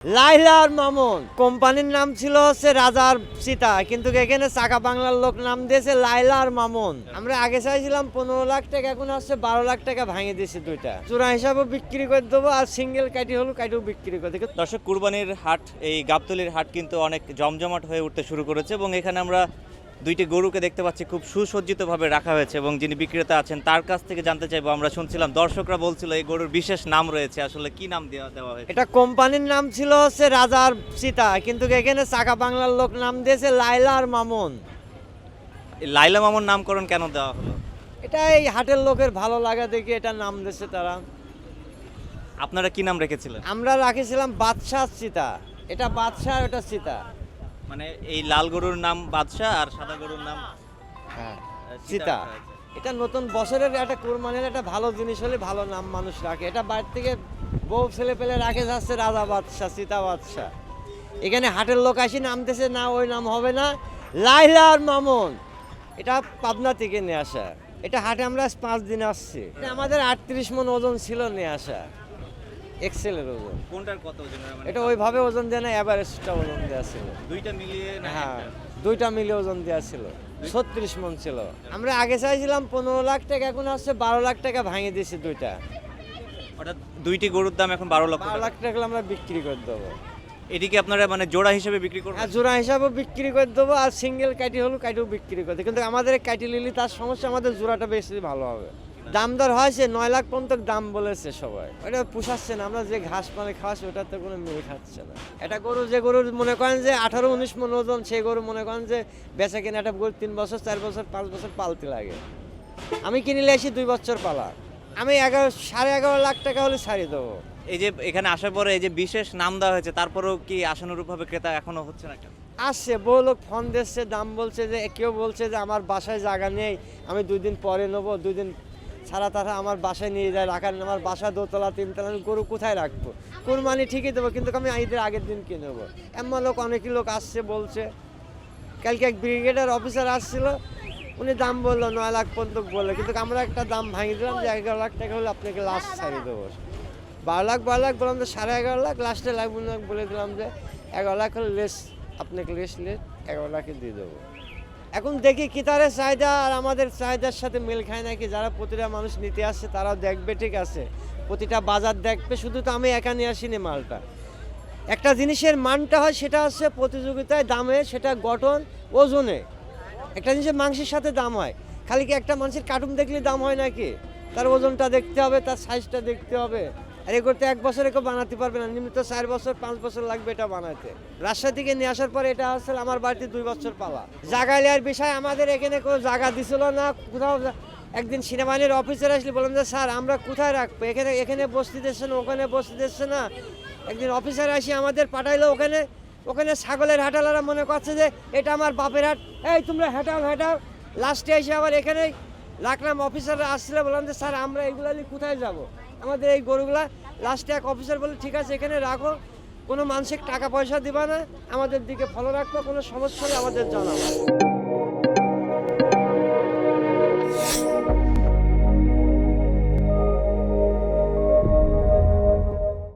লাইলা আর মামুন কোম্পানির নাম ছিল হচ্ছে রাজার সীতা, কিন্তু এখানে চাকা বাংলার লোক নাম দিয়েছে লাইলা আর মামুন। আমরা আগে চাইছিলাম 15 লাখ টাকা, এখন হচ্ছে 12 লাখ টাকা ভাঙে দিয়েছে দুইটা। চূড়া হিসাবে বিক্রি করে দেবো আর সিঙ্গেল কাটি হলো কাটিও বিক্রি করে দেবো। দর্শক, কুরবানির হাট, এই গাবতলীর হাট কিন্তু অনেক জমজমাট হয়ে উঠতে শুরু করেছে এবং এখানে আমরা দুইটি গরুকে দেখতে পাচ্ছি খুব সুসজ্জিতভাবে রাখা হয়েছে এবং যিনি বিক্রেতা আছেন তার কাছ থেকে জানতে চাইবো। আমরা শুনছিলাম দর্শকরা বলছিল এই গরুর বিশেষ নাম রয়েছে, আসলে কি নাম দেওয়া হয়েছে? এটা কোম্পানির নাম ছিল হচ্ছে রাজার সীতা, কিন্তু এখানে চাকা বাংলার লোক নাম দিয়েছে লাইলা আর মামুন। এই লাইলা মামুন নামকরণ কেন দেওয়া হলো? এটা এই হাটের লোকের ভালো লাগা দেখে এটা নাম দিয়েছে তারা। আপনারা কি নাম রেখেছিলেন? আমরা রাখেছিলাম বাদশাহ সীতা, এটা বাদশাহ ওটা সীতা। মানে এই লাল গরুর নাম বাদশাহ আর সাদা গরুর নাম হ্যাঁ সীতা। সীতা। এটা নতুন বছরের একটা কোরবানির একটা ভালো জিনিস হলে ভালো নাম মানুষ রাখে। এটা বাইরে থেকে বউ ছেলে পেলে রাখে যাচ্ছে রাজা বাদশাহ, সীতা বাদশাহ। এখানে হাটের লোক আসি নামতেছে না, ওই নাম হবে না, লাইলা আর মামুন। এটা পাবনা থেকে নিয়ে আসা। এটা হাটে আমরা 5 দিন আসছি। এটা আমাদের 38 মণ ওজন ছিল নিয়ে আসা, এক্সেলের ওজন। কোনটার কত ওজন? এটা ওইভাবে ওজন দেয় না, এভারেজটা ওজন দেওয়া ছিল। দুইটা মিলিয়ে না হ্যাঁ, একটা? দুইটা মিলে ওজন দেওয়া ছিল, 36 মণ ছিল। আমরা আগে চাইছিলাম 15 লাখ টাকা, এখন হচ্ছে 12 লাখ টাকা ভাঙে দিয়েছে দুইটা। অর্থাৎ দুইটি গরুর দাম এখন 12 লক্ষ 12 টাকা। লাখ টাকা হলে আমরা বিক্রি করে দেবো। এটিকে আপনারা মানে জোড়া হিসেবে বিক্রি করবেন? আর জোড়া হিসাবেও বিক্রি করে দেবো আর সিঙ্গেল কাটি হলো কাটিও বিক্রি করে দেবো। কিন্তু আমাদের এই কাটি লিলি তার সমস্যা, আমাদের জোড়াটা বেশি ভালো হবে। দাম দর হয়েছে 9 লাখ পর্যন্ত দাম বলেছে সবাই। ওটা পোষাচ্ছে না, আমরা যে ঘাস পানি খাওয়াচ্ছি ওটাতে কোনো মিল খাচ্ছে না। এটা গরু যে গরুর মনে করেন যে 18-19 মণ ওজন, সেই গরু মনে করেন যে বেচা কিনা একটা গরু 3 বছর 4 বছর 5 বছর পালতে লাগে। আমি কিনলে আসি 2 বছর পালা, আমি 11.5 লাখ টাকা হলে ছাড়িয়ে দেবো। এই যে এখানে আসার পরে এই যে বিশেষ নাম দেওয়া হয়েছে, তারপরেও কি আশানুরূপভাবে ক্রেতা এখনো হচ্ছে না কেন? আসছে, বহু লোক ফোন দিচ্ছে, দাম বলছে, যে কেউ বলছে যে আমার বাসায় জায়গা নেই, আমি 2 দিন পরে নেবো, 2 দিন ছাড়া তারা আমার বাসায় নিয়ে যায় রাখার, আমার বাসা 2তলা 3তলা, আমি গরু কোথায় রাখবো? কোরবানি ঠিকই দেবো, কিন্তু আমি ঈদের আগের দিন কিনে নেবো। এমন লোক অনেকই লোক আসছে বলছে। কালকে এক ব্রিগেডের অফিসার আসছিল, উনি দাম বললো 9 লাখ পর্যন্ত বললো, কিন্তু আমরা একটা দাম ভাঙিয়ে দিলাম যে 11 লাখ টাকা হলে আপনাকে লাস্ট ছাড়িয়ে দেবো। 12 লাখ বললাম যে 11.5 লাখ, লাস্টে লাখ বলে দিলাম যে 11 লাখ হলে লেস, আপনাকে লেস 11 লাখে দিয়ে দেবো। এখন দেখি ক্রেতারের চাহিদা আর আমাদের চাহিদার সাথে মিল খায় নাকি। যারা প্রতিটা মানুষ নিতে আসছে তারাও দেখবে, ঠিক আছে, প্রতিটা বাজার দেখবে। শুধু তো আমি একা নিয়ে আসিনি মালটা। একটা জিনিসের মানটা হয় সেটা হচ্ছে প্রতিযোগিতায়, দামে, সেটা গঠন, ওজনে। একটা জিনিসের মাংসের সাথে দাম হয়, খালি কি একটা মানুষের কার্টুন দেখলে দাম হয় নাকি? তার ওজনটা দেখতে হবে, তার সাইজটা দেখতে হবে। আর এ করতে 1 বছরে কেউ বানাতে পারবে না, নিম্নত 4 বছর 5 বছর লাগবে এটা বানাতে। রাজশাহী থেকে নিয়ে আসার পরে এটা হচ্ছে আমার বাড়িতে 2 বছর পালা। জায়গা নেওয়ার বিষয় আমাদের এখানে কোনো জায়গা দিছিল না কোথাও। একদিন সেনাবাহিনীর অফিসার আসলে বললাম যে স্যার আমরা কোথায় রাখবো, এখানে বসতে দিচ্ছে না, ওখানে বসতে দিচ্ছে না। একদিন অফিসার আসি আমাদের পাঠাইলো ওখানে ছাগলের হাটালারা মনে করছে যে এটা আমার বাপের হাট, এই তোমরা হেঁটাও। লাস্টে এসে আবার এখানে রাখলাম। অফিসাররা আসলে বললাম যে স্যার আমরা এইগুলা নিয়ে কোথায় যাব, আমাদের এই গরুগুলা। লাস্টে এক অফিসার বলে ঠিক আছে এখানে রাখো, কোনো মানুষের টাকা পয়সা দিবা না, আমাদের দিকে ফলো রাখবো, কোনো সমস্যা হলে আমাদের জানাবো।